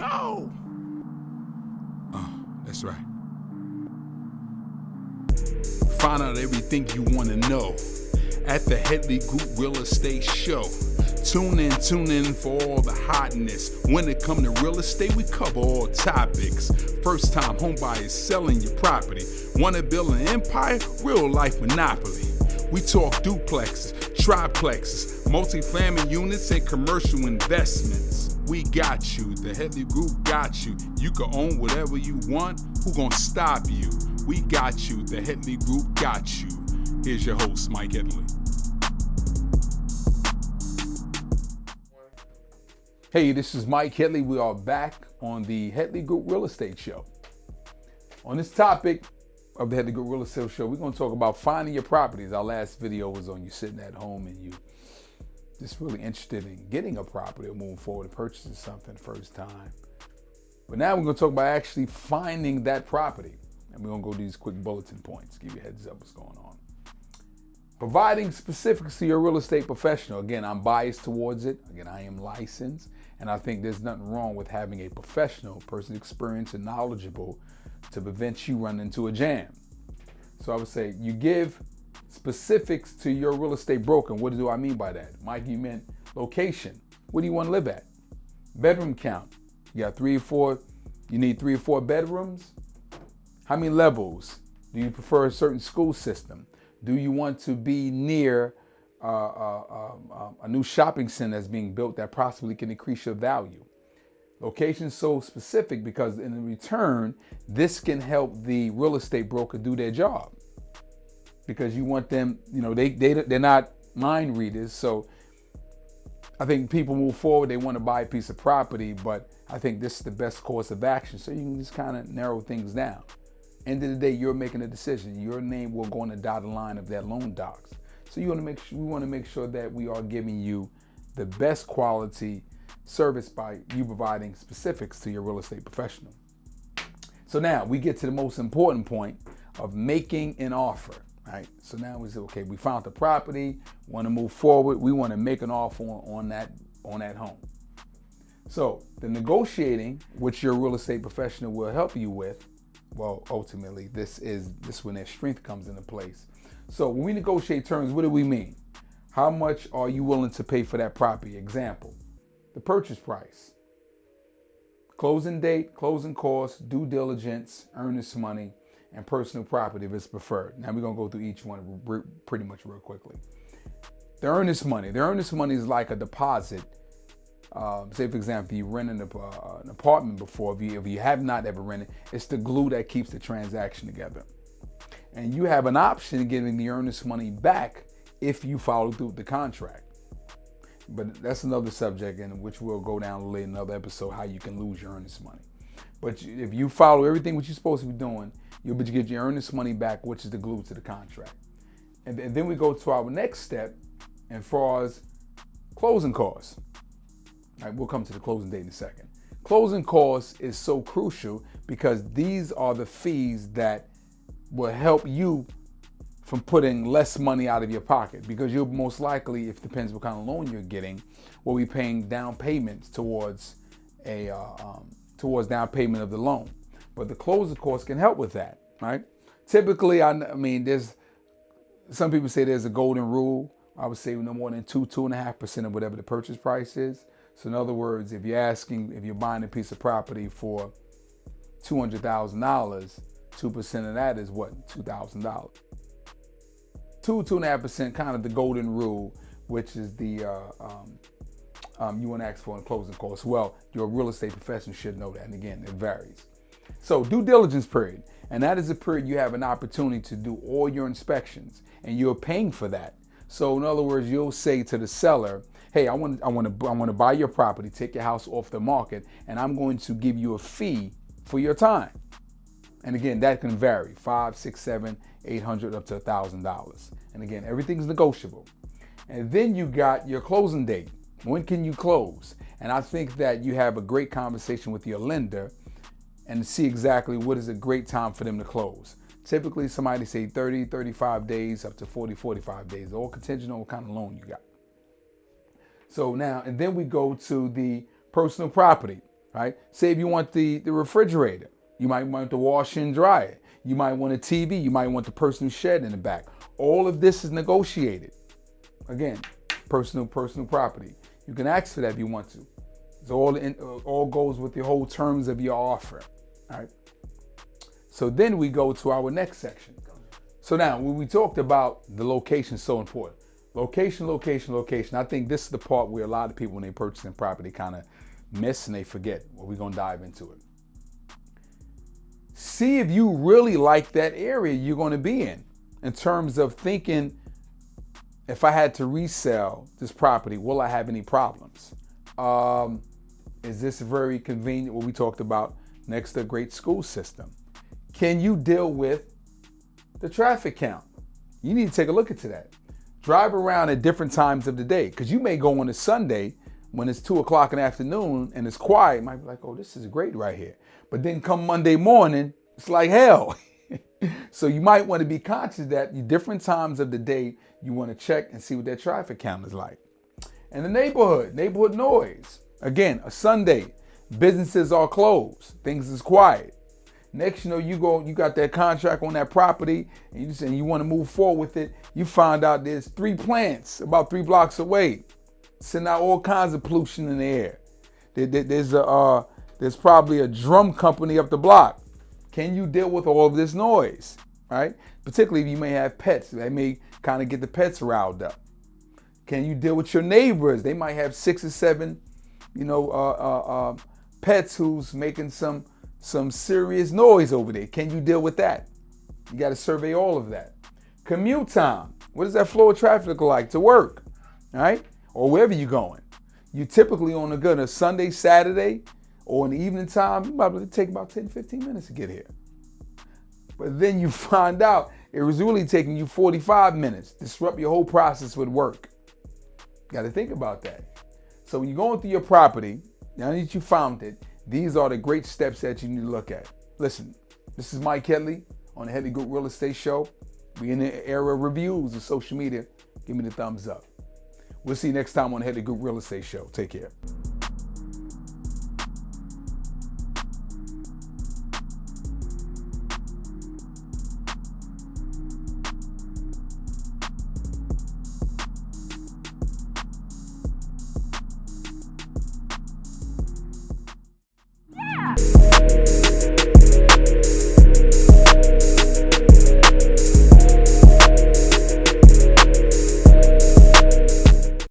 go. That's right. Find out everything you want to know at the Headley Group Real Estate Show. Tune in for all the hotness. When it comes to real estate, we cover all topics. First time home buyers selling your property. Want to build an empire? Real life monopoly. We talk duplexes, triplexes, multifamily units, and commercial investments. We got you. The Headley Group got you. You can own whatever you want. Who gonna stop you? We got you. The Headley Group got you. Here's your host, Mike Headley. Hey, this is Mike Headley. We are back on the Headley Group Real Estate Show. On this topic of the Headley Group Real Estate Show, we're going to talk about finding your properties. Our last video was on you sitting at home and you just really interested in getting a property or moving forward and purchasing something first time. But now we're going to talk about actually finding that property. And we're going to go to these quick bulletin points, give you a heads up what's going on. Providing specifics to your real estate professional. Again, I'm biased towards it. Again, I am licensed, and I think there's nothing wrong with having a professional, person experienced and knowledgeable to prevent you running into a jam. So I would say you give specifics to your real estate broker. What do I mean by that? Mike, you meant location. Where do you want to live at? Bedroom count. You got 3 or 4, you need 3 or 4 bedrooms? How many levels? Do you prefer a certain school system? Do you want to be near a new shopping center that's being built that possibly can increase your value? Location is so specific because in return, this can help the real estate broker do their job. Because you want them, they're not mind readers. So I think people move forward, they want to buy a piece of property, but I think this is the best course of action. So you can just kind of narrow things down. End of the day, you're making a decision. Your name will go on the dotted line of that loan docs. So we want to make sure that we are giving you the best quality service by you providing specifics to your real estate professional. So now we get to the most important point of making an offer, right? So now we say, okay, we found the property, want to move forward. We want to make an offer on that home. So the negotiating, which your real estate professional will help you with, well, ultimately, this is when their strength comes into place. So when we negotiate terms, what do we mean? How much are you willing to pay for that property? Example, the purchase price, closing date, closing costs, due diligence, earnest money, and personal property if it's preferred. Now we're going to go through each one pretty much real quickly. The earnest money. The earnest money is like a deposit. Say, for example, if you rent an apartment before, if you have not ever rented, it's the glue that keeps the transaction together. And you have an option of getting the earnest money back if you follow through with the contract. But that's another subject in which we'll go down later in another episode, how you can lose your earnest money. But if you follow everything what you're supposed to be doing, you'll get your earnest money back, which is the glue to the contract. And then we go to our next step, as far as closing costs. All right, we'll come to the closing date in a second. Closing costs is so crucial because these are the fees that will help you from putting less money out of your pocket, because you'll most likely, if it depends what kind of loan you're getting, will be paying down payments towards down payment of the loan. But the closing costs can help with that, right? Typically, I mean, there's some people say there's a golden rule. I would say no more than 2.5% of whatever the purchase price is. So in other words, if you're buying a piece of property for $200,000, 2% of that is what? $2,000. 2.5%, kind of the golden rule, which is the you want to ask for in closing costs. Well, your real estate professional should know that. And again, it varies. So due diligence period, and that is a period you have an opportunity to do all your inspections, and you're paying for that. So in other words, you'll say to the seller, hey, I want to buy your property, take your house off the market, and I'm going to give you a fee for your time. And again, that can vary, $500, $600, $700, $800, up to $1,000. And again, everything's negotiable. And then you got your closing date. When can you close? And I think that you have a great conversation with your lender and see exactly what is a great time for them to close. Typically, somebody say 30, 35 days, up to 40, 45 days, all contingent on what kind of loan you got. So now, and then we go to the personal property. right? Say if you want the refrigerator, you might want the washer and dryer. You might want a TV. You might want the personal shed in the back. All of this is negotiated. Again, personal property. You can ask for that if you want to. It's all goes with the whole terms of your offer. All right. So then we go to our next section. So now when we talked about the location is so important. Location, location, location. I think this is the part where a lot of people, when they purchasing property, kind of miss and they forget. Well, we're gonna dive into it. See if you really like that area you're gonna be in terms of thinking, if I had to resell this property, will I have any problems? Is this very convenient? What we talked about next to a great school system. Can you deal with the traffic count? You need to take a look into that. Drive around at different times of the day, because you may go on a Sunday when it's 2 o'clock in the afternoon and it's quiet. You might be like, oh, this is great right here. But then come Monday morning, it's like hell. So you might want to be conscious that different times of the day, you want to check and see what that traffic count is like. And the neighborhood noise. Again, a Sunday, businesses are closed, things is quiet. Next, you got that contract on that property and you want to move forward with it. You find out there's 3 plants about 3 blocks away, sending out all kinds of pollution in the air. There's probably a drum company up the block. Can you deal with all of this noise, right? Particularly if you may have pets. They may kind of get the pets riled up. Can you deal with your neighbors? They might have 6 or 7, pets who's making some serious noise over there. Can you deal with that? You got to survey all of that. Commute time. What does that flow of traffic look like to work, all right? Or wherever you're going. You typically on a Sunday, Saturday, or in the evening time, you might take about 10, 15 minutes to get here. But then you find out it was really taking you 45 minutes. Disrupt your whole process with work. You got to think about that. So when you're going through your property, now that you found it, these are the great steps that you need to look at. Listen, this is Mike Headley on the Headley Group Real Estate Show. We in the era of reviews of social media. Give me the thumbs up. We'll see you next time on the Headley Group Real Estate Show. Take care.